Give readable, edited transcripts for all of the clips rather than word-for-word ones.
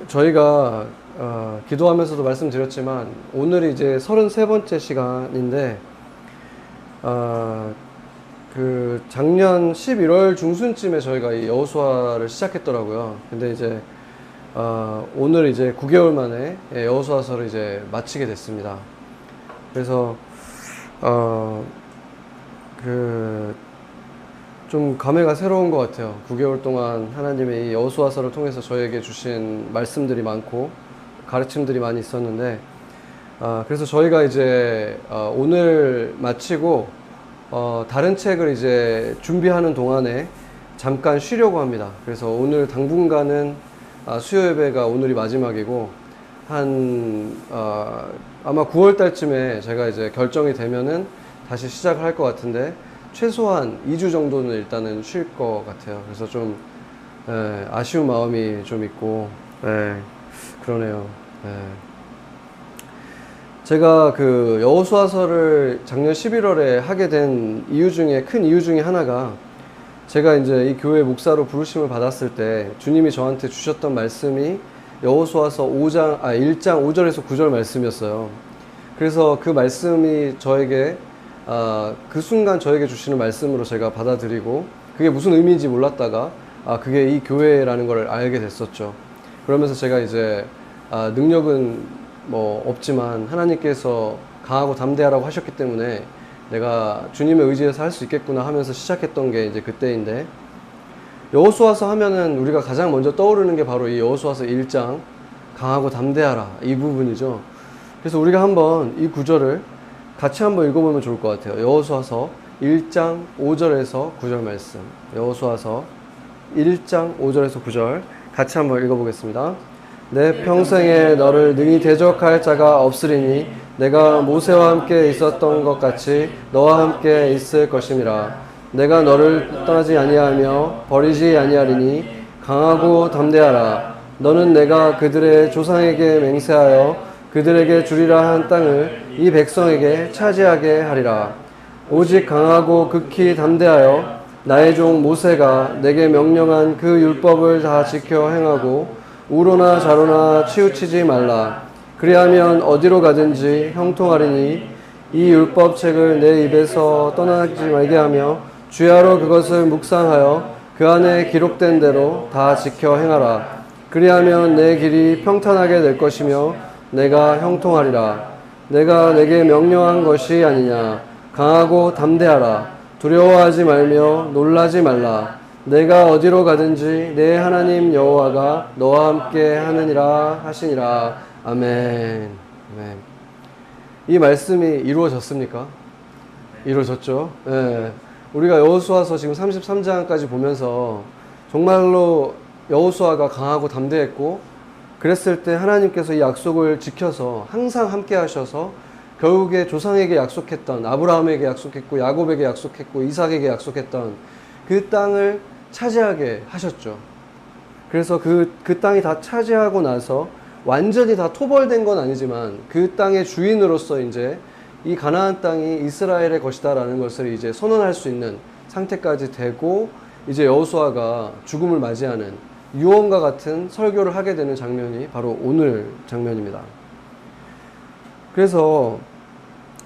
저희가 기도하면서도 말씀드렸지만 오늘이 이제 33번째 시간인데 그 작년 11월 중순쯤에 저희가 이 여호수아를 시작했더라고요. 근데 이제 오늘 이제 9개월 만에 여호수아서를 이제 마치게 됐습니다. 그래서 좀 감회가 새로운 것 같아요. 9개월 동안 하나님의 이 여호수아서를 통해서 저에게 주신 말씀들이 많고 가르침들이 많이 있었는데 그래서 저희가 이제 오늘 마치고 다른 책을 이제 준비하는 동안에 잠깐 쉬려고 합니다. 그래서 오늘 당분간은 수요 예배가 오늘이 마지막이고 아마 9월 달쯤에 제가 이제 결정이 되면은 다시 시작을 할 것 같은데 최소한 2주 정도는 일단은 쉴 것 같아요. 그래서 좀 아쉬운 마음이 좀 있고 그러네요. 제가 그 여호수아서를 작년 11월에 하게 된 이유 중에 큰 이유 중에 하나가 제가 이제 이 교회 목사로 부르심을 받았을 때 주님이 저한테 주셨던 말씀이 여호수아서 1장 5절에서 9절 말씀이었어요. 그래서 그 말씀이 저에게 그 순간 저에게 주시는 말씀으로 제가 받아들이고 그게 무슨 의미인지 몰랐다가 그게 이 교회라는 걸 알게 됐었죠. 그러면서 제가 이제 능력은 뭐 없지만 하나님께서 강하고 담대하라고 하셨기 때문에 내가 주님의 의지에서 할 수 있겠구나 하면서 시작했던 게 이제 그때인데, 여호수아서 하면은 우리가 가장 먼저 떠오르는 게 바로 이 여호수아서 1장 강하고 담대하라 이 부분이죠. 그래서 우리가 한번 이 구절을 같이 한번 읽어보면 좋을 것 같아요. 여호수아서 1장 5절에서 9절 말씀. 여호수아서 1장 5절에서 9절 같이 한번 읽어보겠습니다. 내 평생에 너를 능히 대적할 자가 없으리니 내가 모세와 함께 있었던 것 같이 너와 함께 있을 것임이라. 내가 너를 떠나지 아니하며 버리지 아니하리니 강하고 담대하라. 너는 내가 그들의 조상에게 맹세하여 그들에게 주리라 한 땅을 이 백성에게 차지하게 하리라. 오직 강하고 극히 담대하여 나의 종 모세가 내게 명령한 그 율법을 다 지켜 행하고 우로나 좌로나 치우치지 말라. 그리하면 어디로 가든지 형통하리니 이 율법책을 내 입에서 떠나지 말게 하며 주야로 그것을 묵상하여 그 안에 기록된 대로 다 지켜 행하라. 그리하면 내 길이 평탄하게 될 것이며 내가 형통하리라. 내가 내게 명령한 것이 아니냐. 강하고 담대하라. 두려워하지 말며 놀라지 말라. 내가 어디로 가든지 내 하나님 여호와가 너와 함께 하느니라 하시니라. 아멘. 아멘. 이 말씀이 이루어졌습니까? 이루어졌죠. 네. 우리가 여호수아서 지금 33장까지 보면서 정말로 여호수아가 강하고 담대했고, 그랬을 때 하나님께서 이 약속을 지켜서 항상 함께 하셔서 결국에 조상에게 약속했던, 아브라함에게 약속했고 야곱에게 약속했고 이삭에게 약속했던 그 땅을 차지하게 하셨죠. 그래서 그 땅이 다 차지하고 나서 완전히 다 토벌된 건 아니지만 그 땅의 주인으로서 이제 이 가나안 땅이 이스라엘의 것이다라는 것을 이제 선언할 수 있는 상태까지 되고, 이제 여호수아가 죽음을 맞이하는 유언과 같은 설교를 하게 되는 장면이 바로 오늘 장면입니다. 그래서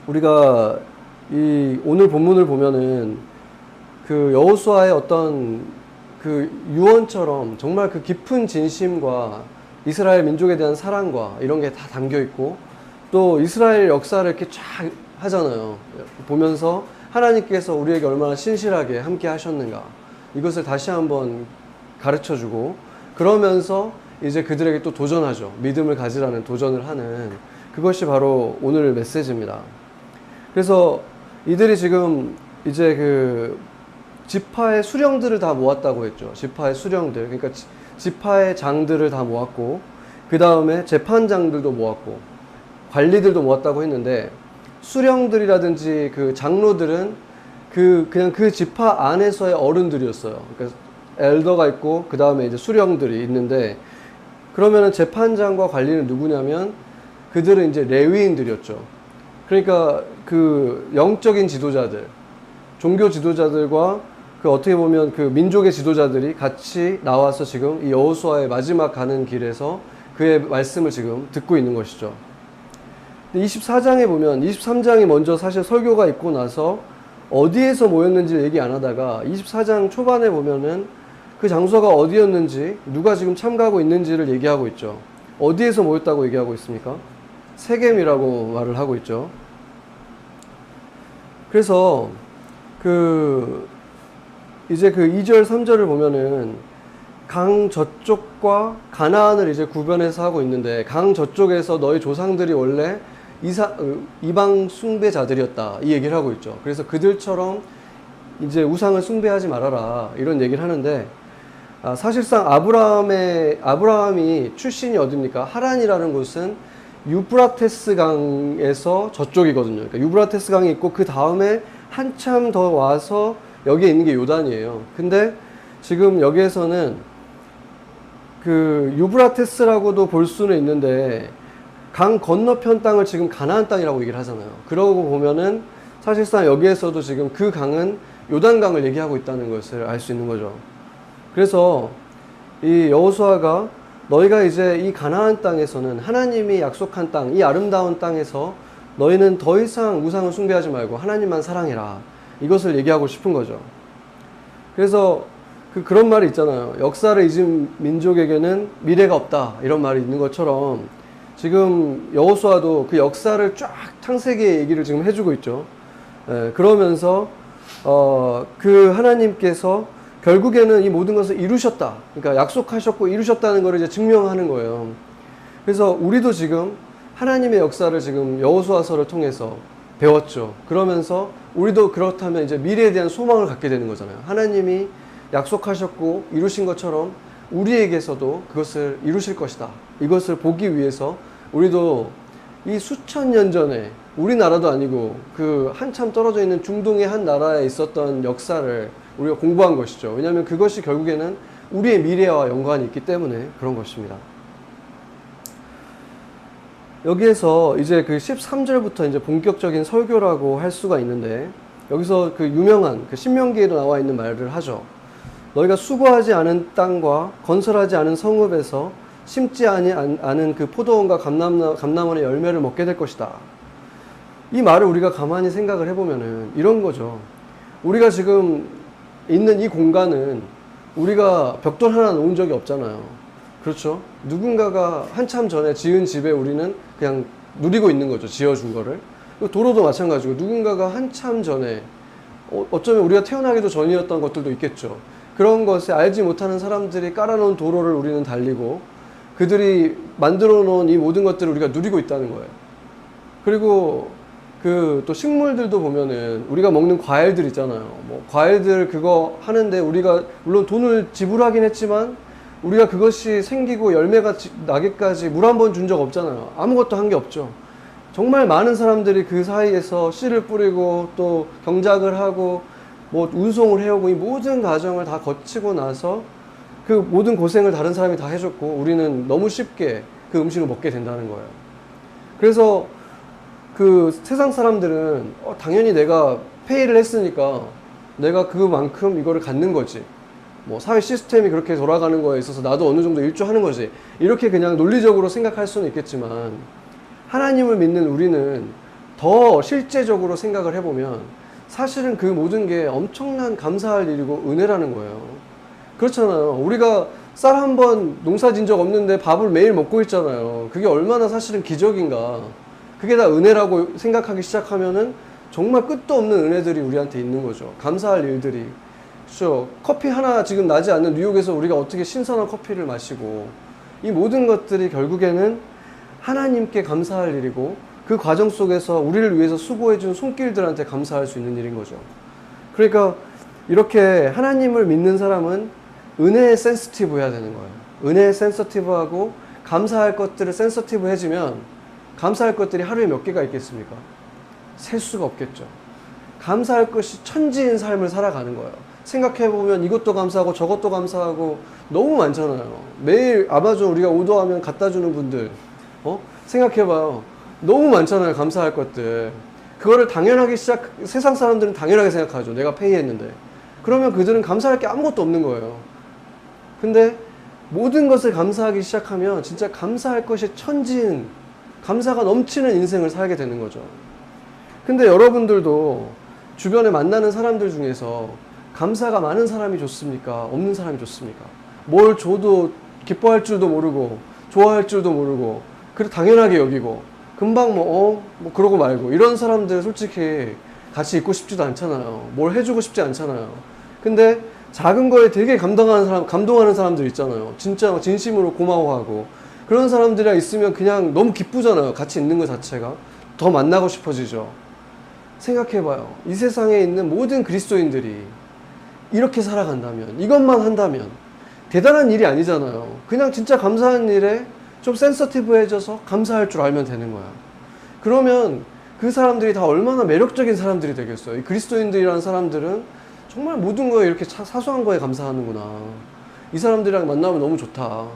우리가 이 오늘 본문을 보면은 그 여호수아의 어떤 그 유언처럼 정말 그 깊은 진심과 이스라엘 민족에 대한 사랑과 이런 게 다 담겨 있고, 또 이스라엘 역사를 이렇게 쫙 하잖아요. 보면서 하나님께서 우리에게 얼마나 신실하게 함께 하셨는가, 이것을 다시 한번 가르쳐 주고, 그러면서 이제 그들에게 또 도전하죠. 믿음을 가지라는 도전을 하는, 그것이 바로 오늘 메시지입니다. 그래서 이들이 지금 이제 그 지파의 수령들을 다 모았다고 했죠. 지파의 수령들, 그러니까 지파의 장들을 다 모았고, 그 다음에 재판장들도 모았고 관리들도 모았다고 했는데, 수령들이라든지 그 장로들은 그냥 그 지파 안에서의 어른들이었어요. 그러니까 엘더가 있고 그 다음에 이제 수령들이 있는데, 그러면은 재판장과 관리는 누구냐면 그들은 이제 레위인들이었죠. 그러니까 그 영적인 지도자들, 종교 지도자들과 그 어떻게 보면 그 민족의 지도자들이 같이 나와서 지금 이 여호수아의 마지막 가는 길에서 그의 말씀을 지금 듣고 있는 것이죠. 24장에 보면 23장이 먼저 사실 설교가 있고 나서 어디에서 모였는지 얘기 안 하다가 24장 초반에 보면은 그 장소가 어디였는지 누가 지금 참가하고 있는지를 얘기하고 있죠. 어디에서 모였다고 얘기하고 있습니까? 세겜이라고 말을 하고 있죠. 그래서 이제 그 2절 3절을 보면은 강 저쪽과 가나안을 이제 구별해서 하고 있는데, 강 저쪽에서 너희 조상들이 원래 이방 숭배자들이었다, 이 얘기를 하고 있죠. 그래서 그들처럼 이제 우상을 숭배하지 말아라, 이런 얘기를 하는데, 사실상 아브라함이 출신이 어딥니까? 하란이라는 곳은 유브라테스 강에서 저쪽이거든요. 그러니까 유브라테스 강이 있고 그 다음에 한참 더 와서 여기에 있는 게 요단이에요. 근데 지금 여기에서는 그 유브라테스라고도 볼 수는 있는데 강 건너편 땅을 지금 가나안 땅이라고 얘기를 하잖아요. 그러고 보면은 사실상 여기에서도 지금 그 강은 요단강을 얘기하고 있다는 것을 알 수 있는 거죠. 그래서 이 여호수아가 너희가 이제 이 가나안 땅에서는 하나님이 약속한 땅, 이 아름다운 땅에서 너희는 더 이상 우상을 숭배하지 말고 하나님만 사랑해라, 이것을 얘기하고 싶은 거죠. 그래서 그런 말이 있잖아요. 역사를 잊은 민족에게는 미래가 없다, 이런 말이 있는 것처럼 지금 여호수아도 그 역사를 쫙 창세기의 얘기를 지금 해주고 있죠. 그러면서 그 하나님께서 결국에는 이 모든 것을 이루셨다, 그러니까 약속하셨고 이루셨다는 것을 이제 증명하는 거예요. 그래서 우리도 지금 하나님의 역사를 지금 여호수아서를 통해서 배웠죠. 그러면서 우리도 그렇다면 이제 미래에 대한 소망을 갖게 되는 거잖아요. 하나님이 약속하셨고 이루신 것처럼 우리에게서도 그것을 이루실 것이다, 이것을 보기 위해서 우리도 이 수천 년 전에 우리나라도 아니고 그 한참 떨어져 있는 중동의 한 나라에 있었던 역사를 우리가 공부한 것이죠. 왜냐하면 그것이 결국에는 우리의 미래와 연관이 있기 때문에 그런 것입니다. 여기에서 이제 그 13절부터 이제 본격적인 설교라고 할 수가 있는데, 여기서 그 유명한 그 신명기에도 나와 있는 말을 하죠. 너희가 수고하지 않은 땅과 건설하지 않은 성읍에서 심지 않은 그 포도원과 감람원의 열매를 먹게 될 것이다. 이 말을 우리가 가만히 생각을 해보면은 이런 거죠. 우리가 지금 있는 이 공간은 우리가 벽돌 하나 놓은 적이 없잖아요. 그렇죠? 누군가가 한참 전에 지은 집에 우리는 그냥 누리고 있는 거죠. 지어준 거를. 도로도 마찬가지고 누군가가 한참 전에 어쩌면 우리가 태어나기도 전이었던 것들도 있겠죠. 그런 것에 알지 못하는 사람들이 깔아놓은 도로를 우리는 달리고 그들이 만들어 놓은 이 모든 것들을 우리가 누리고 있다는 거예요. 그리고 또 식물들도 보면은 우리가 먹는 과일들 있잖아요. 뭐 과일들 그거 하는데 우리가 물론 돈을 지불하긴 했지만 우리가 그것이 생기고 열매가 나기까지 물 한 번 준 적 없잖아요. 아무것도 한 게 없죠. 정말 많은 사람들이 그 사이에서 씨를 뿌리고 또 경작을 하고 뭐 운송을 해오고 이 모든 과정을 다 거치고 나서 그 모든 고생을 다른 사람이 다 해줬고 우리는 너무 쉽게 그 음식을 먹게 된다는 거예요. 그래서 그 세상 사람들은 당연히 내가 페이를 했으니까 내가 그만큼 이거를 갖는 거지, 뭐 사회 시스템이 그렇게 돌아가는 거에 있어서 나도 어느 정도 일조하는 거지, 이렇게 그냥 논리적으로 생각할 수는 있겠지만 하나님을 믿는 우리는 더 실제적으로 생각을 해보면 사실은 그 모든 게 엄청난 감사할 일이고 은혜라는 거예요. 그렇잖아요. 우리가 쌀 한 번 농사 진 적 없는데 밥을 매일 먹고 있잖아요. 그게 얼마나 사실은 기적인가. 그게 다 은혜라고 생각하기 시작하면은 정말 끝도 없는 은혜들이 우리한테 있는 거죠. 감사할 일들이. 그렇죠. 커피 하나 지금 나지 않는 뉴욕에서 우리가 어떻게 신선한 커피를 마시고, 이 모든 것들이 결국에는 하나님께 감사할 일이고 그 과정 속에서 우리를 위해서 수고해준 손길들한테 감사할 수 있는 일인 거죠. 그러니까 이렇게 하나님을 믿는 사람은 은혜에 센시티브 해야 되는 거예요. 은혜에 센시티브하고 감사할 것들을 센시티브해지면 감사할 것들이 하루에 몇 개가 있겠습니까? 셀 수가 없겠죠. 감사할 것이 천지인 삶을 살아가는 거예요. 생각해보면 이것도 감사하고 저것도 감사하고 너무 많잖아요. 매일 아마존 우리가 오더하면 갖다주는 분들, 생각해봐요. 너무 많잖아요. 감사할 것들. 그거를 당연하게 세상 사람들은 당연하게 생각하죠. 내가 페이했는데. 그러면 그들은 감사할 게 아무것도 없는 거예요. 근데 모든 것을 감사하기 시작하면 진짜 감사할 것이 천지인, 감사가 넘치는 인생을 살게 되는 거죠. 근데 여러분들도 주변에 만나는 사람들 중에서 감사가 많은 사람이 좋습니까? 없는 사람이 좋습니까? 뭘 줘도 기뻐할 줄도 모르고 좋아할 줄도 모르고 그리고 당연하게 여기고 금방 뭐 그러고 말고 이런 사람들 솔직히 같이 있고 싶지도 않잖아요. 뭘 해주고 싶지 않잖아요. 근데 작은 거에 되게 감동하는 사람들 있잖아요. 진짜 진심으로 고마워하고 그런 사람들이랑 있으면 그냥 너무 기쁘잖아요. 같이 있는 것 자체가 더 만나고 싶어지죠. 생각해봐요. 이 세상에 있는 모든 그리스도인들이 이렇게 살아간다면, 이것만 한다면 대단한 일이 아니잖아요. 그냥 진짜 감사한 일에 좀 센서티브해져서 감사할 줄 알면 되는 거야. 그러면 그 사람들이 다 얼마나 매력적인 사람들이 되겠어요. 이 그리스도인들이라는 사람들은 정말 모든 거에 이렇게 사소한 거에 감사하는구나. 이 사람들이랑 만나면 너무 좋다.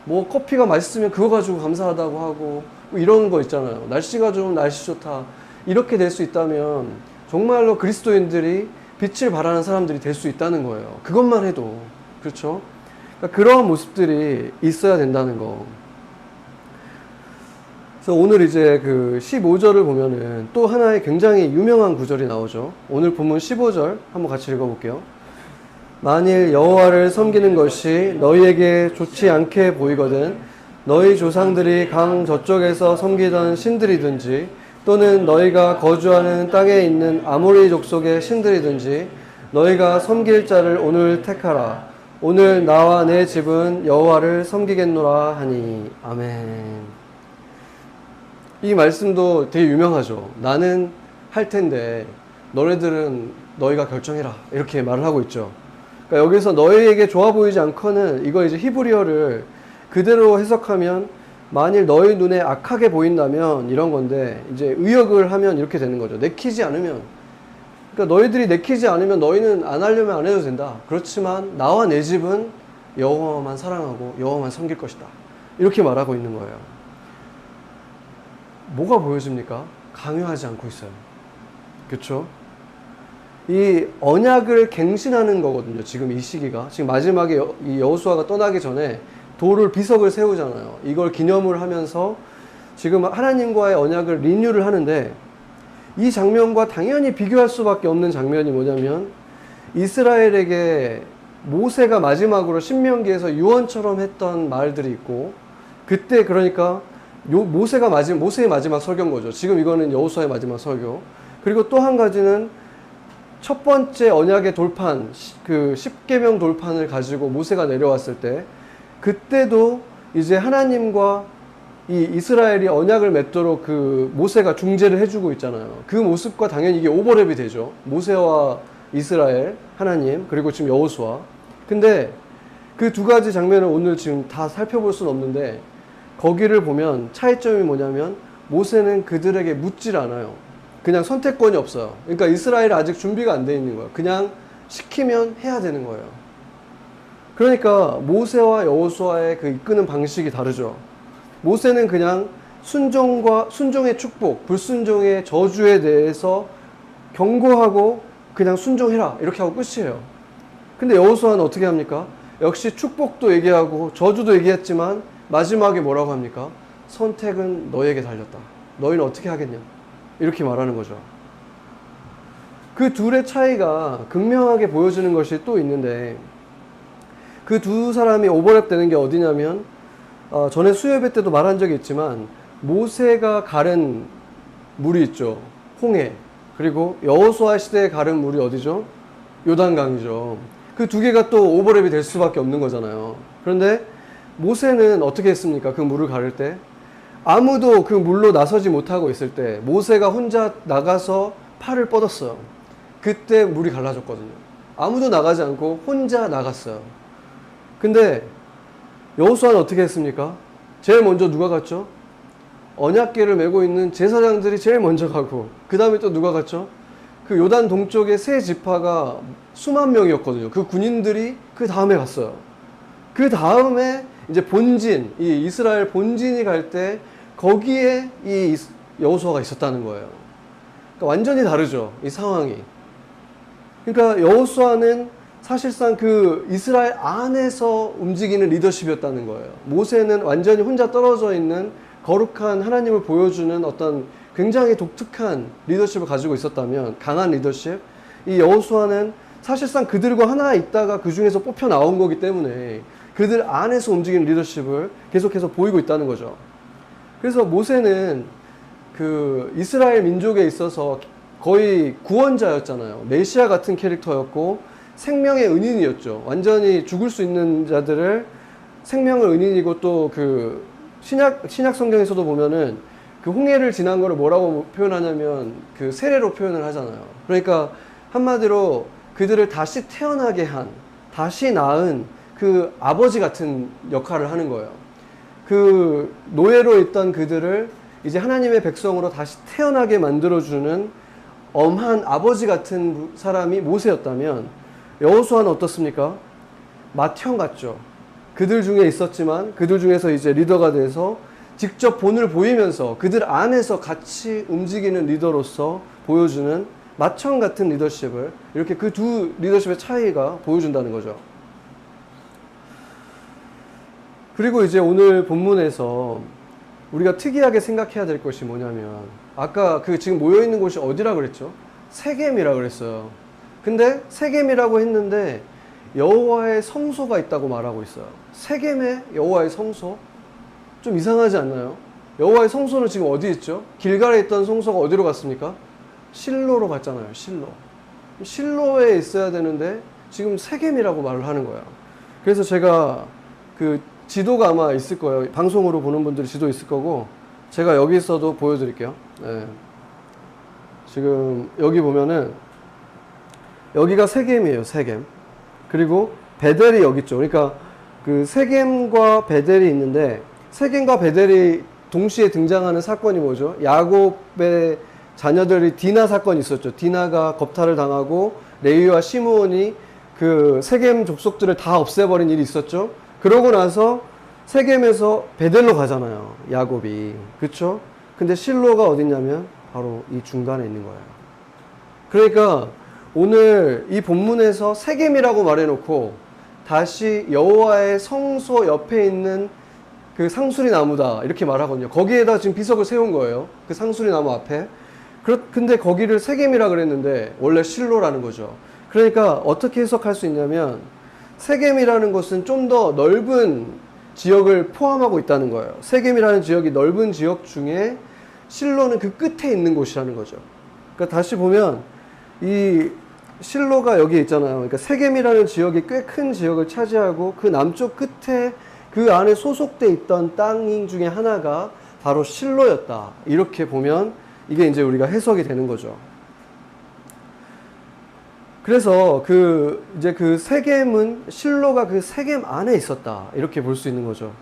뭐 커피가 맛있으면 그거 가지고 감사하다고 하고 뭐 이런 거 있잖아요. 날씨가 좋으면 날씨 좋다. 이렇게 될 수 있다면 정말로 그리스도인들이 빛을 발하는 사람들이 될 수 있다는 거예요. 그것만 해도. 그렇죠? 그러니까 그러한 모습들이 있어야 된다는 거. 그래서 오늘 이제 그 15절을 보면은 또 하나의 굉장히 유명한 구절이 나오죠. 오늘 본문 15절 한번 같이 읽어볼게요. 만일 여호와를 섬기는 것이 너희에게 좋지 않게 보이거든 너희 조상들이 강 저쪽에서 섬기던 신들이든지 또는 너희가 거주하는 땅에 있는 아모리 족속의 신들이든지 너희가 섬길 자를 오늘 택하라. 오늘 나와 내 집은 여호와를 섬기겠노라 하니. 아멘. 이 말씀도 되게 유명하죠. 나는 할 텐데 너네들은 너희가 결정해라. 이렇게 말을 하고 있죠. 그러니까 여기서 너희에게 좋아 보이지 않거는 이거 이제 히브리어를 그대로 해석하면 만일 너희 눈에 악하게 보인다면 이런 건데 이제 의역을 하면 이렇게 되는 거죠. 내키지 않으면, 그러니까 너희들이 내키지 않으면 너희는 안 하려면 안 해도 된다. 그렇지만 나와 내 집은 여호와만 사랑하고 여호와만 섬길 것이다. 이렇게 말하고 있는 거예요. 뭐가 보여집니까? 강요하지 않고 있어요. 그렇죠? 이 언약을 갱신하는 거거든요. 지금 이 시기가. 지금 마지막에 이 여호수아가 떠나기 전에 돌을 비석을 세우잖아요. 이걸 기념을 하면서 지금 하나님과의 언약을 리뉴를 하는데 이 장면과 당연히 비교할 수밖에 없는 장면이 뭐냐면 이스라엘에게 모세가 마지막으로 신명기에서 유언처럼 했던 말들이 있고 그때 그러니까 모세의 마지막 설교인 거죠. 지금 이거는 여호수아의 마지막 설교. 그리고 또 한 가지는 첫 번째 언약의 돌판, 그 10계명 돌판을 가지고 모세가 내려왔을 때 그때도 이제 하나님과 이 이스라엘이 언약을 맺도록 그 모세가 중재를 해주고 있잖아요. 그 모습과 당연히 이게 오버랩이 되죠. 모세와 이스라엘, 하나님, 그리고 지금 여호수아. 근데 그 두 가지 장면을 오늘 지금 다 살펴볼 수는 없는데 거기를 보면 차이점이 뭐냐면 모세는 그들에게 묻질 않아요. 그냥 선택권이 없어요. 그러니까 이스라엘이 아직 준비가 안 돼 있는 거예요. 그냥 시키면 해야 되는 거예요. 그러니까 모세와 여호수아의 그 이끄는 방식이 다르죠. 모세는 그냥 순종의 축복, 불순종의 저주에 대해서 경고하고 그냥 순종해라 이렇게 하고 끝이에요. 근데 여호수아는 어떻게 합니까? 역시 축복도 얘기하고 저주도 얘기했지만 마지막에 뭐라고 합니까? 선택은 너에게 달렸다. 너희는 어떻게 하겠냐? 이렇게 말하는 거죠. 그 둘의 차이가 극명하게 보여지는 것이 또 있는데 그 두 사람이 오버랩 되는 게 어디냐면 전에 수요예배 때도 말한 적이 있지만 모세가 가른 물이 있죠. 홍해. 그리고 여호수아 시대에 가른 물이 어디죠? 요단강이죠. 그 두 개가 또 오버랩이 될 수밖에 없는 거잖아요. 그런데 모세는 어떻게 했습니까? 그 물을 가를 때 아무도 그 물로 나서지 못하고 있을 때 모세가 혼자 나가서 팔을 뻗었어요. 그때 물이 갈라졌거든요. 아무도 나가지 않고 혼자 나갔어요. 근데 여호수아는 어떻게 했습니까? 제일 먼저 누가 갔죠? 언약궤를 메고 있는 제사장들이 제일 먼저 가고 그 다음에 또 누가 갔죠? 그 요단 동쪽의 세 지파가 수만 명이었거든요. 그 군인들이 그 다음에 갔어요. 그 다음에 이제 본진, 이 이스라엘 본진이 갈 때 거기에 이 여호수아가 있었다는 거예요. 그러니까 완전히 다르죠. 이 상황이. 그러니까 여호수아는 사실상 그 이스라엘 안에서 움직이는 리더십이었다는 거예요. 모세는 완전히 혼자 떨어져 있는 거룩한 하나님을 보여주는 어떤 굉장히 독특한 리더십을 가지고 있었다면, 강한 리더십, 이 여호수아는 사실상 그들과 하나 있다가 그 중에서 뽑혀 나온 거기 때문에 그들 안에서 움직이는 리더십을 계속해서 보이고 있다는 거죠. 그래서 모세는 그 이스라엘 민족에 있어서 거의 구원자였잖아요. 메시아 같은 캐릭터였고 생명의 은인이었죠. 완전히 죽을 수 있는 자들을 생명의 은인이고, 또 그 신약 성경에서도 보면은 그 홍해를 지난 거를 뭐라고 표현하냐면 그 세례로 표현을 하잖아요. 그러니까 한마디로 그들을 다시 태어나게 한, 다시 낳은 그 아버지 같은 역할을 하는 거예요. 그 노예로 있던 그들을 이제 하나님의 백성으로 다시 태어나게 만들어주는 엄한 아버지 같은 사람이 모세였다면, 여호수아는 어떻습니까? 맏형 같죠. 그들 중에 있었지만 그들 중에서 이제 리더가 돼서 직접 본을 보이면서 그들 안에서 같이 움직이는 리더로서 보여주는 맏형 같은 리더십을, 이렇게 그 두 리더십의 차이가 보여준다는 거죠. 그리고 이제 오늘 본문에서 우리가 특이하게 생각해야 될 것이 뭐냐면, 아까 그 지금 모여있는 곳이 어디라 그랬죠? 세겜이라 그랬어요. 근데 세겜이라고 했는데 여호와의 성소가 있다고 말하고 있어요. 세겜에 여호와의 성소? 좀 이상하지 않나요? 여호와의 성소는 지금 어디 있죠? 길갈에 있던 성소가 어디로 갔습니까? 실로로 갔잖아요. 실로에 있어야 되는데 지금 세겜이라고 말을 하는 거예요. 그래서 제가 그 지도가 아마 있을 거예요. 방송으로 보는 분들이 지도 있을 거고, 제가 여기서도 보여드릴게요. 네. 지금 여기 보면은 여기가 세겜이에요. 세겜. 그리고 베델이 여기 있죠. 그러니까 그 세겜과 베델이 있는데, 세겜과 베델이 동시에 등장하는 사건이 뭐죠? 야곱의 자녀들이 디나 사건이 있었죠. 디나가 겁탈을 당하고 레위와 시므온이 그 세겜 족속들을 다 없애버린 일이 있었죠. 그러고 나서 세겜에서 베델로 가잖아요. 야곱이. 그쵸? 근데 실로가 어딨냐면 바로 이 중간에 있는 거예요. 그러니까 오늘 이 본문에서 세겜이라고 말해놓고 다시 여호와의 성소 옆에 있는 그 상수리 나무다 이렇게 말하거든요. 거기에다 지금 비석을 세운 거예요. 그 상수리 나무 앞에. 근데 거기를 세겜이라 그랬는데 원래 실로라는 거죠. 그러니까 어떻게 해석할 수 있냐면, 세겜이라는 것은 좀 더 넓은 지역을 포함하고 있다는 거예요. 세겜이라는 지역이 넓은 지역 중에 실로는 그 끝에 있는 곳이라는 거죠. 그러니까 다시 보면 이 실로가 여기 있잖아요. 그러니까 세겜이라는 지역이 꽤 큰 지역을 차지하고 그 남쪽 끝에 그 안에 소속돼 있던 땅 중에 하나가 바로 실로였다. 이렇게 보면 이게 이제 우리가 해석이 되는 거죠. 그래서 이제 그 세겜은 실로가 그 세겜 안에 있었다. 이렇게 볼 수 있는 거죠.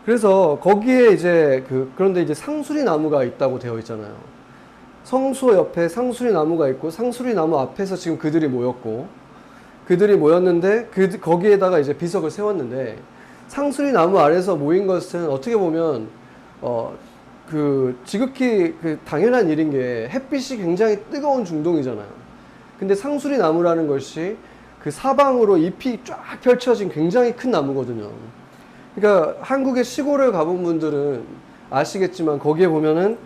그래서 거기에 이제 그런데 이제 상수리 나무가 있다고 되어 있잖아요. 성소 옆에 상수리 나무가 있고, 상수리 나무 앞에서 지금 그들이 모였는데 거기에다가 이제 비석을 세웠는데, 상수리 나무 아래서 모인 것은 어떻게 보면 지극히 당연한 일인 게, 햇빛이 굉장히 뜨거운 중동이잖아요. 근데 상수리 나무라는 것이 그 사방으로 잎이 쫙 펼쳐진 굉장히 큰 나무거든요. 그러니까 한국의 시골을 가본 분들은 아시겠지만 거기에 보면은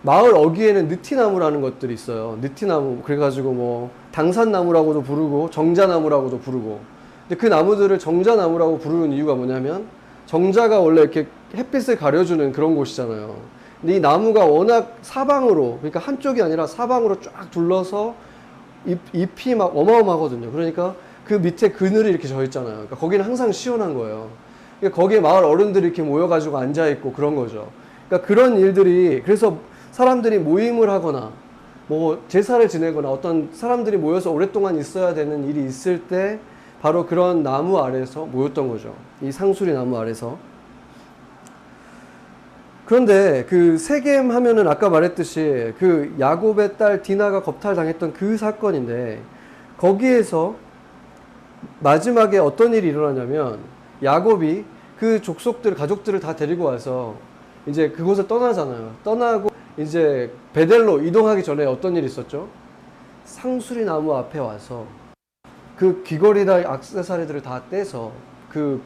마을 어귀에는 느티나무라는 것들이 있어요. 느티나무. 그래가지고 뭐 당산나무라고도 부르고 정자나무라고도 부르고. 근데 그 나무들을 정자나무라고 부르는 이유가 뭐냐면, 정자가 원래 이렇게 햇빛을 가려주는 그런 곳이잖아요. 근데 이 나무가 워낙 사방으로, 그러니까 한쪽이 아니라 사방으로 쫙 둘러서 잎이 막 어마어마하거든요. 그러니까 그 밑에 그늘이 이렇게 져 있잖아요. 그러니까 거기는 항상 시원한 거예요. 그러니까 거기에 마을 어른들이 이렇게 모여가지고 앉아있고 그런 거죠. 그러니까 그런 일들이, 그래서 사람들이 모임을 하거나 뭐 제사를 지내거나 어떤 사람들이 모여서 오랫동안 있어야 되는 일이 있을 때 바로 그런 나무 아래서 모였던 거죠. 이 상수리 나무 아래서. 그런데 그 세겜 하면은 아까 말했듯이 그 야곱의 딸 디나가 겁탈당했던 그 사건인데, 거기에서 마지막에 어떤 일이 일어나냐면, 야곱이 그 가족들을 다 데리고 와서 이제 그곳을 떠나잖아요. 떠나고 이제 베델로 이동하기 전에 어떤 일이 있었죠? 상수리 나무 앞에 와서 그 귀걸이나 액세서리들을 다 떼서 그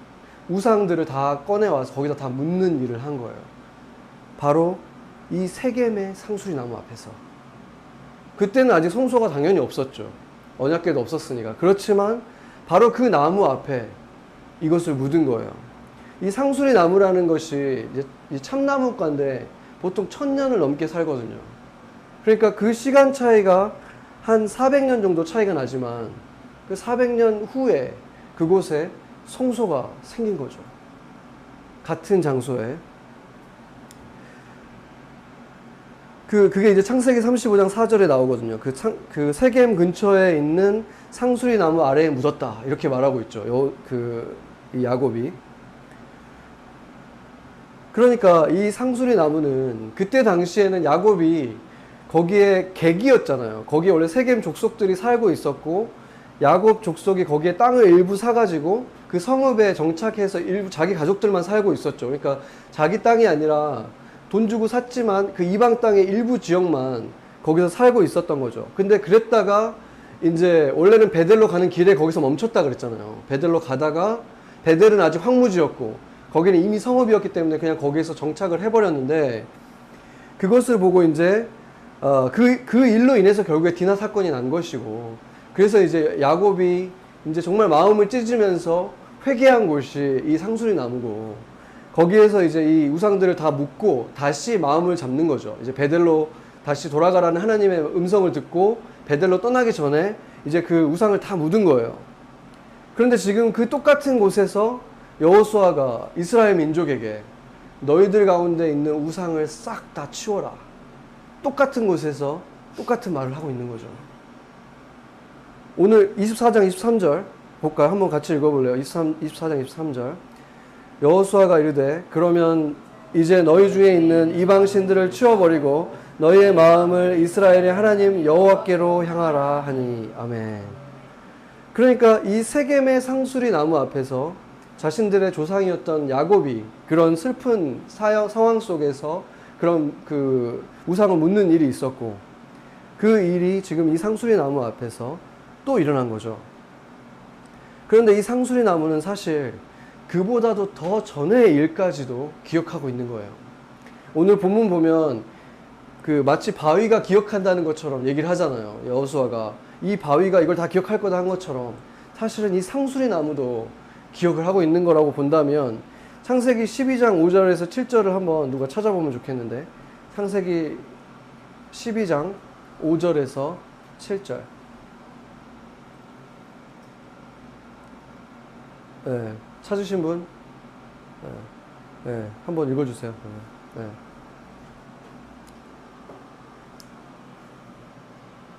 우상들을 다 꺼내와서 거기다 다 묻는 일을 한 거예요. 바로 이 세겜의 상수리 나무 앞에서. 그때는 아직 성소가 당연히 없었죠. 언약궤도 없었으니까. 그렇지만 바로 그 나무 앞에 이것을 묻은 거예요. 이 상수리 나무라는 것이 이제 이 참나무과인데 보통 1000년을 넘게 살거든요. 그러니까 그 시간 차이가 한 400년 정도 차이가 나지만 그 400년 후에 그곳에 성소가 생긴 거죠. 같은 장소에. 그게 이제 창세기 35장 4절에 나오거든요. 그 세겜 근처에 있는 상수리 나무 아래에 묻었다. 이렇게 말하고 있죠. 이 야곱이. 그러니까 이 상수리 나무는 그때 당시에는 야곱이 거기에 객이었잖아요. 거기에 원래 세겜 족속들이 살고 있었고 야곱 족속이 거기에 땅을 일부 사가지고 그 성읍에 정착해서 일부 자기 가족들만 살고 있었죠. 그러니까 자기 땅이 아니라 돈 주고 샀지만 그 이방 땅의 일부 지역만 거기서 살고 있었던 거죠. 근데 그랬다가 이제 원래는 베델로 가는 길에 거기서 멈췄다 그랬잖아요. 베델로 가다가 베델은 아직 황무지였고 거기는 이미 성읍이었기 때문에 그냥 거기에서 정착을 해버렸는데 그것을 보고 이제 그 일로 인해서 결국에 디나 사건이 난 것이고 그래서 이제 야곱이 이제 정말 마음을 찢으면서 회개한 곳이 이 상수리 나무고 거기에서 이제 이 우상들을 다 묻고 다시 마음을 잡는 거죠. 이제 베델로 다시 돌아가라는 하나님의 음성을 듣고 베델로 떠나기 전에 이제 그 우상을 다 묻은 거예요. 그런데 지금 그 똑같은 곳에서 여호수아가 이스라엘 민족에게 너희들 가운데 있는 우상을 싹 다 치워라. 똑같은 곳에서 똑같은 말을 하고 있는 거죠. 오늘 24장 23절 볼까요? 한번 같이 읽어볼래요? 24장 23절. 여호수아가 이르되 그러면 이제 너희 중에 있는 이방 신들을 치워버리고 너희의 마음을 이스라엘의 하나님 여호와께로 향하라 하니 아멘. 그러니까 이 세겜의 상수리 나무 앞에서 자신들의 조상이었던 야곱이 그런 슬픈 상황 속에서 그런 그 우상을 묻는 일이 있었고 그 일이 지금 이 상수리 나무 앞에서 또 일어난 거죠. 그런데 이 상수리 나무는 사실 그보다도 더 전의 일까지도 기억하고 있는 거예요. 오늘 본문 보면 그 마치 바위가 기억한다는 것처럼 얘기를 하잖아요. 여호수아가 이 바위가 이걸 다 기억할 거다 한 것처럼 사실은 이 상수리 나무도 기억을 하고 있는 거라고 본다면 창세기 12장 5절에서 7절을 한번 누가 찾아보면 좋겠는데 창세기 12장 5절에서 7절. 네, 찾으신 분? 네, 네, 한번 읽어주세요. 네.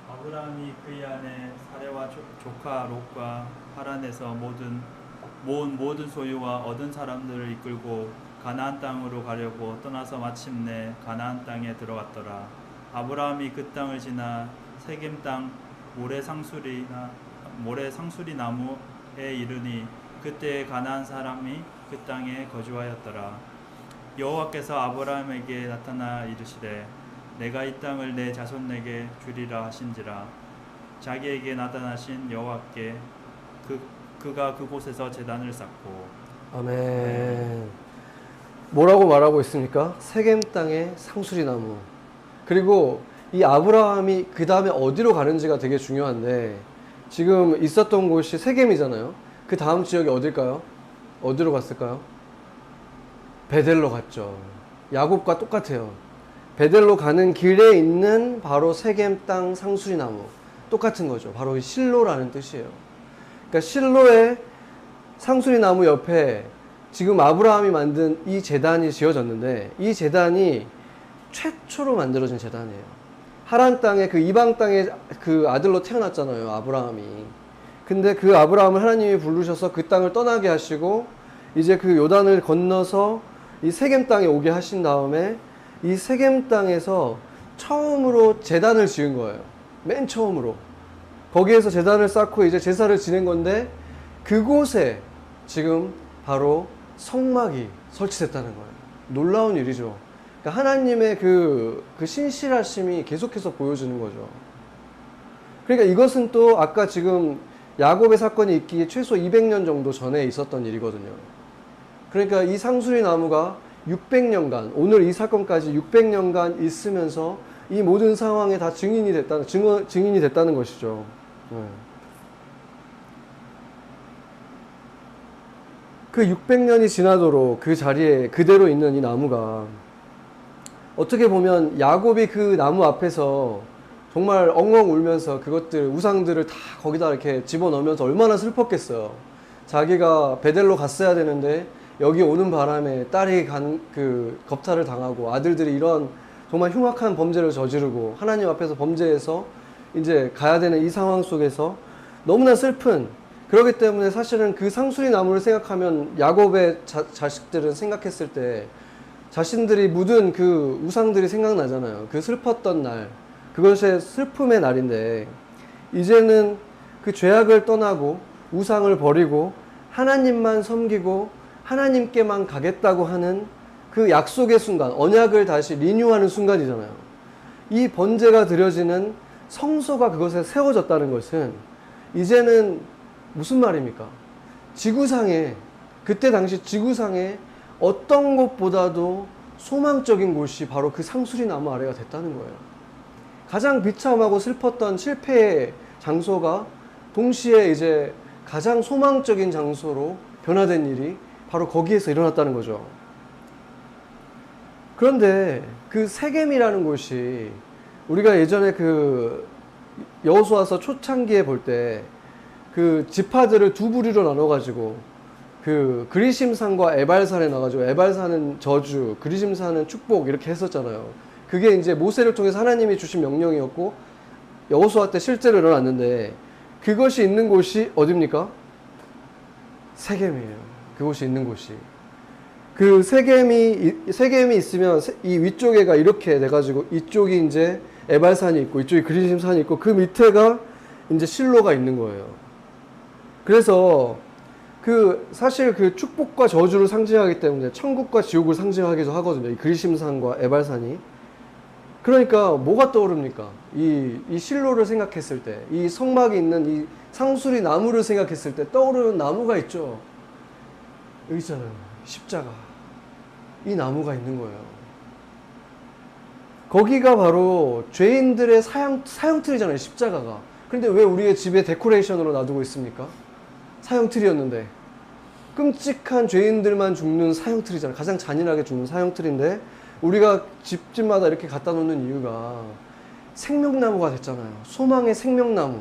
아브라함이 그의 아내 사레와 조카 롯과 하란에서 모은 모든 소유와 얻은 사람들을 이끌고 가나안 땅으로 가려고 떠나서 마침내 가나안 땅에 들어갔더라. 아브라함이 그 땅을 지나 세겜 땅 모래상수리 나무에 이르니 그때 가나안 사람이 그 땅에 거주하였더라. 여호와께서 아브라함에게 나타나 이르시되 내가 이 땅을 내 자손에게 주리라 하신지라. 자기에게 나타나신 여호와께 그가 그곳에서 제단을 쌓고. 아멘. 뭐라고 말하고 있습니까? 세겜 땅의 상수리 나무. 그리고 이 아브라함이 그 다음에 어디로 가는지가 되게 중요한데 지금 있었던 곳이 세겜이잖아요. 그 다음 지역이 어딜까요? 어디로 갔을까요? 베델로 갔죠. 야곱과 똑같아요. 베델로 가는 길에 있는 바로 세겜 땅 상수리 나무. 똑같은 거죠. 바로 실로라는 뜻이에요. 그러니까 실로의 상수리 나무 옆에 지금 아브라함이 만든 이 제단이 지어졌는데 이 제단이 최초로 만들어진 제단이에요. 하란 땅에 그 이방 땅의 그 아들로 태어났잖아요. 아브라함이. 근데 그 아브라함을 하나님이 부르셔서 그 땅을 떠나게 하시고 이제 그 요단을 건너서 이 세겜 땅에 오게 하신 다음에 이 세겜 땅에서 처음으로 제단을 지은 거예요. 맨 처음으로. 거기에서 제단을 쌓고 이제 제사를 지낸 건데 그곳에 지금 바로 성막이 설치됐다는 거예요. 놀라운 일이죠. 그러니까 하나님의 그 신실하심이 계속해서 보여지는 거죠. 그러니까 이것은 또 아까 지금 야곱의 사건이 있기에 최소 200년 정도 전에 있었던 일이거든요. 그러니까 이 상수리 나무가 600년간, 오늘 이 사건까지 600년간 있으면서 이 모든 상황에 다 증인이 됐다는 것이죠. 네. 그 600년이 지나도록 그 자리에 그대로 있는 이 나무가, 어떻게 보면 야곱이 그 나무 앞에서 정말 엉엉 울면서 그것들, 우상들을 다 거기다 이렇게 집어넣으면서 얼마나 슬펐겠어요. 자기가 베델로 갔어야 되는데 여기 오는 바람에 딸이 겁탈을 당하고 아들들이 이런 정말 흉악한 범죄를 저지르고 하나님 앞에서 범죄해서 이제 가야 되는 이 상황 속에서 너무나 슬픈, 그렇기 때문에 사실은 그 상수리 나무를 생각하면 야곱의 자식들은 생각했을 때 자신들이 묻은 그 우상들이 생각나잖아요. 그 슬펐던 날, 그것의 슬픔의 날인데, 이제는 그 죄악을 떠나고 우상을 버리고 하나님만 섬기고 하나님께만 가겠다고 하는 그 약속의 순간, 언약을 다시 리뉴하는 순간이잖아요. 이 번제가 드려지는 성소가 그것에 세워졌다는 것은 이제는 무슨 말입니까? 지구상에, 그때 당시 지구상에 어떤 곳보다도 소망적인 곳이 바로 그 상수리 나무 아래가 됐다는 거예요. 가장 비참하고 슬펐던 실패의 장소가 동시에 이제 가장 소망적인 장소로 변화된 일이 바로 거기에서 일어났다는 거죠. 그런데 그 세겜이라는 곳이, 우리가 예전에 그 여호수아서 초창기에 볼 때 그 지파들을 두 부류로 나눠가지고 그 그리심산과 에발산에 나가지고, 에발산은 저주, 그리심산은 축복, 이렇게 했었잖아요. 그게 이제 모세를 통해서 하나님이 주신 명령이었고 여호수아 때 실제로 일어났는데, 그것이 있는 곳이 어디입니까? 세겜이에요. 그곳이 있는 곳이. 그 세겜이 있으면 이 위쪽에가 이렇게 돼가지고 이쪽이 이제 에발산이 있고 이쪽이 그리심산이 있고 그 밑에가 이제 실로가 있는 거예요. 그래서 사실 그 축복과 저주를 상징하기 때문에 천국과 지옥을 상징하기도 하거든요. 이 그리심산과 에발산이. 그러니까 뭐가 떠오릅니까? 이 실로를 생각했을 때, 이 성막이 있는 이 상수리 나무를 생각했을 때 떠오르는 나무가 있죠. 여기 있잖아요. 십자가. 이 나무가 있는 거예요. 거기가 바로 죄인들의 사형틀이잖아요, 십자가가. 그런데 왜 우리의 집에 데코레이션으로 놔두고 있습니까? 사형틀이었는데. 끔찍한 죄인들만 죽는 사형틀이잖아요. 가장 잔인하게 죽는 사형틀인데 우리가 집집마다 이렇게 갖다 놓는 이유가 생명나무가 됐잖아요. 소망의 생명나무.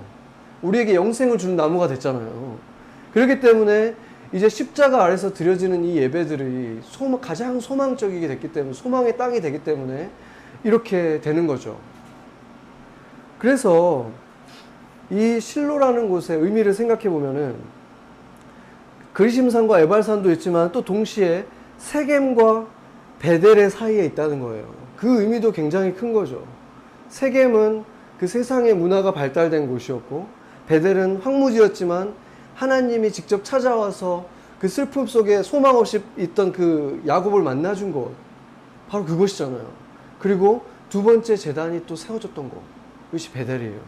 우리에게 영생을 주는 나무가 됐잖아요. 그렇기 때문에 이제 십자가 아래서 드려지는 이 예배들이 가장 소망적이게 됐기 때문에, 소망의 땅이 되기 때문에 이렇게 되는 거죠. 그래서 이 실로라는 곳의 의미를 생각해 보면은 그리심산과 에발산도 있지만 또 동시에 세겜과 베델의 사이에 있다는 거예요. 그 의미도 굉장히 큰 거죠. 세겜은 그 세상의 문화가 발달된 곳이었고, 베델은 황무지였지만 하나님이 직접 찾아와서 그 슬픔 속에 소망 없이 있던 그 야곱을 만나준 곳, 바로 그곳이잖아요. 그리고 두 번째 제단이 또 세워졌던 곳, 그것이 베델이에요.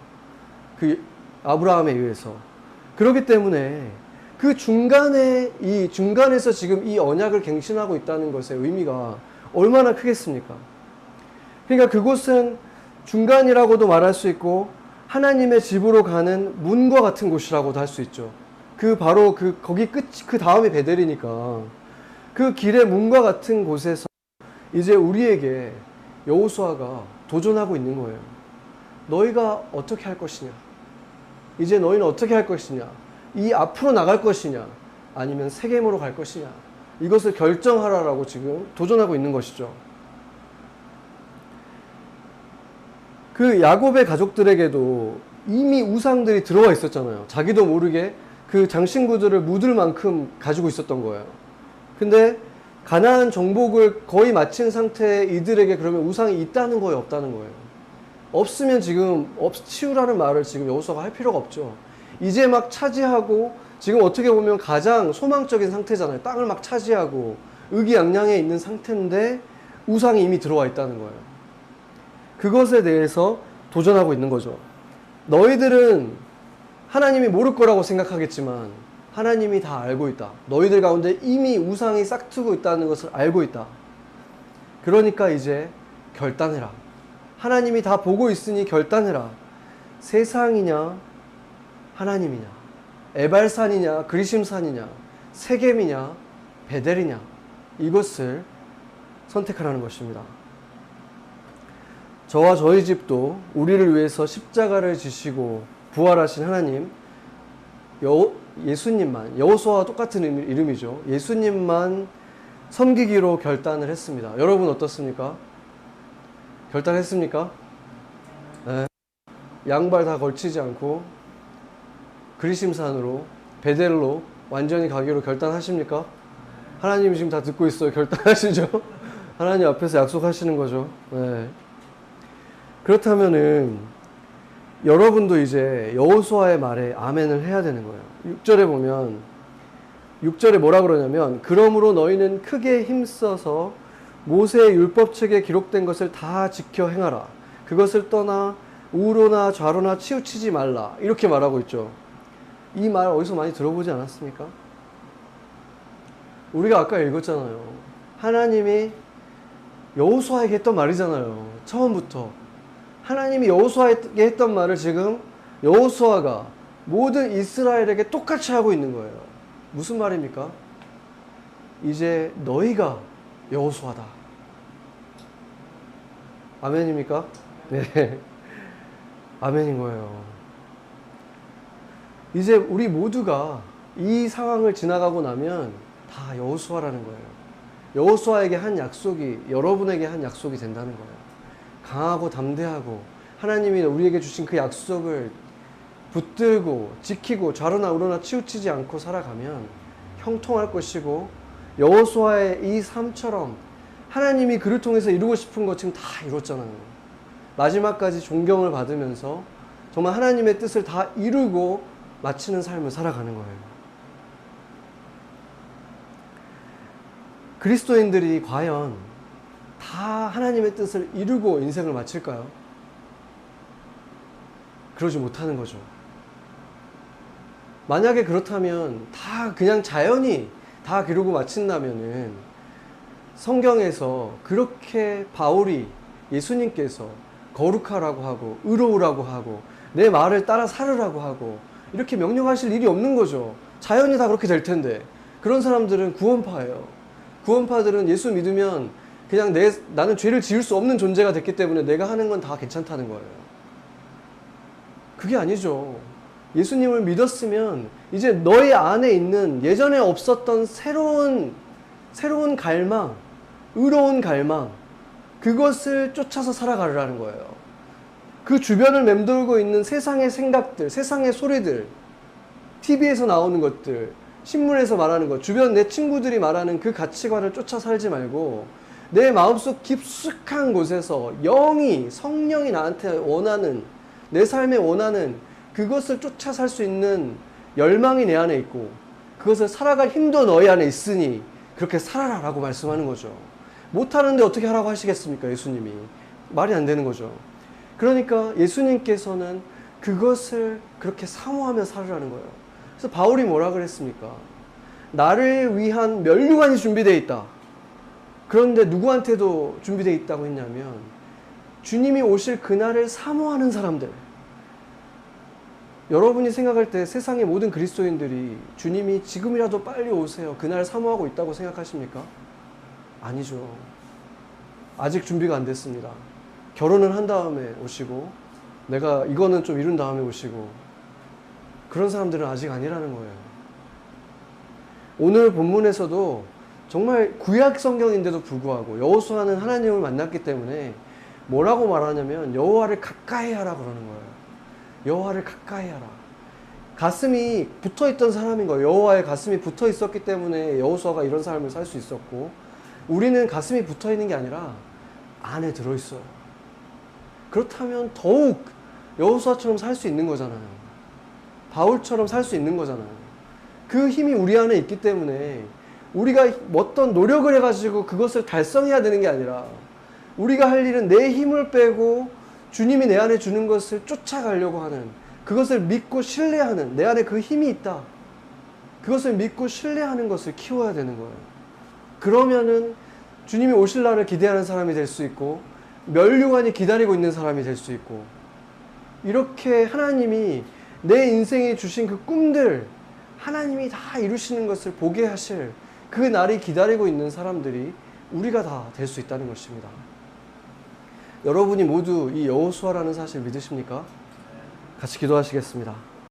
그 아브라함에 의해서. 그렇기 때문에 그 중간에서 지금 이 언약을 갱신하고 있다는 것의 의미가 얼마나 크겠습니까? 그러니까 그곳은 중간이라고도 말할 수 있고 하나님의 집으로 가는 문과 같은 곳이라고도 할 수 있죠. 바로 거기 끝이, 그 다음에 베델이니까 그 길의 문과 같은 곳에서 이제 우리에게 여호수아가 도전하고 있는 거예요. 너희가 어떻게 할 것이냐? 이제 너희는 어떻게 할 것이냐? 이 앞으로 나갈 것이냐? 아니면 세겜으로 갈 것이냐? 이것을 결정하라라고 지금 도전하고 있는 것이죠. 그 야곱의 가족들에게도 이미 우상들이 들어와 있었잖아요. 자기도 모르게 그 장신구들을 묻을 만큼 가지고 있었던 거예요. 근데 가나안 정복을 거의 마친 상태의 이들에게 그러면 우상이 있다는 거예요, 없다는 거예요? 없으면 지금 치우라는 말을 지금 여호수아가 할 필요가 없죠. 이제 막 차지하고, 지금 어떻게 보면 가장 소망적인 상태잖아요. 땅을 막 차지하고 의기양양해 있는 상태인데 우상이 이미 들어와 있다는 거예요. 그것에 대해서 도전하고 있는 거죠. 너희들은 하나님이 모를 거라고 생각하겠지만 하나님이 다 알고 있다. 너희들 가운데 이미 우상이 싹트고 있다는 것을 알고 있다. 그러니까 이제 결단해라. 하나님이 다 보고 있으니 결단해라. 세상이냐 하나님이냐, 에발산이냐 그리심산이냐, 세겜이냐 베델이냐, 이것을 선택하라는 것입니다. 저와 저희 집도 우리를 위해서 십자가를 지시고 부활하신 하나님, 예수님만, 여호수아와 똑같은 이름이죠. 예수님만 섬기기로 결단을 했습니다. 여러분 어떻습니까? 결단했습니까? 네. 양발 다 걸치지 않고 그리심산으로, 베델로 완전히 가기로 결단하십니까? 하나님이 지금 다 듣고 있어요. 결단하시죠? 하나님 앞에서 약속하시는 거죠. 네. 그렇다면은 여러분도 이제 여호수아의 말에 아멘을 해야 되는 거예요. 6절에 보면 6절에 뭐라 그러냐면 그러므로 너희는 크게 힘써서 모세의 율법책에 기록된 것을 다 지켜 행하라. 그것을 떠나 우로나 좌로나 치우치지 말라. 이렇게 말하고 있죠. 이 말 어디서 많이 들어보지 않았습니까? 우리가 아까 읽었잖아요. 하나님이 여호수아에게 했던 말이잖아요. 처음부터. 하나님이 여호수아에게 했던 말을 지금 여호수아가 모든 이스라엘에게 똑같이 하고 있는 거예요. 무슨 말입니까? 이제 너희가 여호수아다. 아멘입니까? 네. 아멘인 거예요. 이제 우리 모두가 이 상황을 지나가고 나면 다 여호수아라는 거예요. 여호수아에게 한 약속이 여러분에게 한 약속이 된다는 거예요. 강하고 담대하고 하나님이 우리에게 주신 그 약속을 붙들고 지키고 좌로나 우로나 치우치지 않고 살아가면 형통할 것이고, 여호수아의 이 삶처럼 하나님이 그를 통해서 이루고 싶은 것 지금 다 이뤘잖아요. 마지막까지 존경을 받으면서 정말 하나님의 뜻을 다 이루고 마치는 삶을 살아가는 거예요. 그리스도인들이 과연 다 하나님의 뜻을 이루고 인생을 마칠까요? 그러지 못하는 거죠. 만약에 그렇다면 다 그냥 자연히 다 기르고 마친다면은 성경에서 그렇게 바울이 예수님께서 거룩하라고 하고 의로우라고 하고 내 말을 따라 살으라고 하고 이렇게 명령하실 일이 없는 거죠. 자연히 다 그렇게 될 텐데. 그런 사람들은 구원파예요. 구원파들은 예수 믿으면 그냥 나는 죄를 지을 수 없는 존재가 됐기 때문에 내가 하는 건 다 괜찮다는 거예요. 그게 아니죠. 예수님을 믿었으면 이제 너희 안에 있는 예전에 없었던 새로운 갈망, 의로운 갈망, 그것을 쫓아서 살아가라는 거예요. 그 주변을 맴돌고 있는 세상의 생각들, 세상의 소리들, TV에서 나오는 것들, 신문에서 말하는 것, 주변 내 친구들이 말하는 그 가치관을 쫓아 살지 말고 내 마음속 깊숙한 곳에서 성령이 나한테 원하는, 내 삶에 원하는 그것을 쫓아 살 수 있는 열망이 내 안에 있고 그것을 살아갈 힘도 너희 안에 있으니 그렇게 살아라 라고 말씀하는 거죠. 못하는데 어떻게 하라고 하시겠습니까? 예수님이. 말이 안 되는 거죠. 그러니까 예수님께서는 그것을 그렇게 사모하며 살으라는 거예요. 그래서 바울이 뭐라 그랬습니까? 나를 위한 면류관이 준비되어 있다. 그런데 누구한테도 준비되어 있다고 했냐면 주님이 오실 그날을 사모하는 사람들. 여러분이 생각할 때 세상의 모든 그리스도인들이 주님이 지금이라도 빨리 오세요, 그날 사모하고 있다고 생각하십니까? 아니죠. 아직 준비가 안 됐습니다. 결혼을 한 다음에 오시고 내가 이거는 좀 이룬 다음에 오시고, 그런 사람들은 아직 아니라는 거예요. 오늘 본문에서도 정말 구약 성경인데도 불구하고 여호수아는 하나님을 만났기 때문에 뭐라고 말하냐면 여호와를 가까이 하라 그러는 거예요. 여호와를 가까이 하라. 가슴이 붙어있던 사람인 거예요. 여호와의 가슴이 붙어있었기 때문에 여호수아가 이런 삶을 살 수 있었고, 우리는 가슴이 붙어있는 게 아니라 안에 들어있어요. 그렇다면 더욱 여호수아처럼 살 수 있는 거잖아요. 바울처럼 살 수 있는 거잖아요. 그 힘이 우리 안에 있기 때문에 우리가 어떤 노력을 해가지고 그것을 달성해야 되는 게 아니라 우리가 할 일은 내 힘을 빼고 주님이 내 안에 주는 것을 쫓아가려고 하는 그것을 믿고 신뢰하는, 내 안에 그 힘이 있다. 그것을 믿고 신뢰하는 것을 키워야 되는 거예요. 그러면은 주님이 오실 날을 기대하는 사람이 될 수 있고, 면류관이 기다리고 있는 사람이 될 수 있고, 이렇게 하나님이 내 인생에 주신 그 꿈들, 하나님이 다 이루시는 것을 보게 하실 그 날이 기다리고 있는 사람들이 우리가 다 될 수 있다는 것입니다. 여러분이 모두 이 여호수아라는 사실 믿으십니까? 같이 기도하시겠습니다.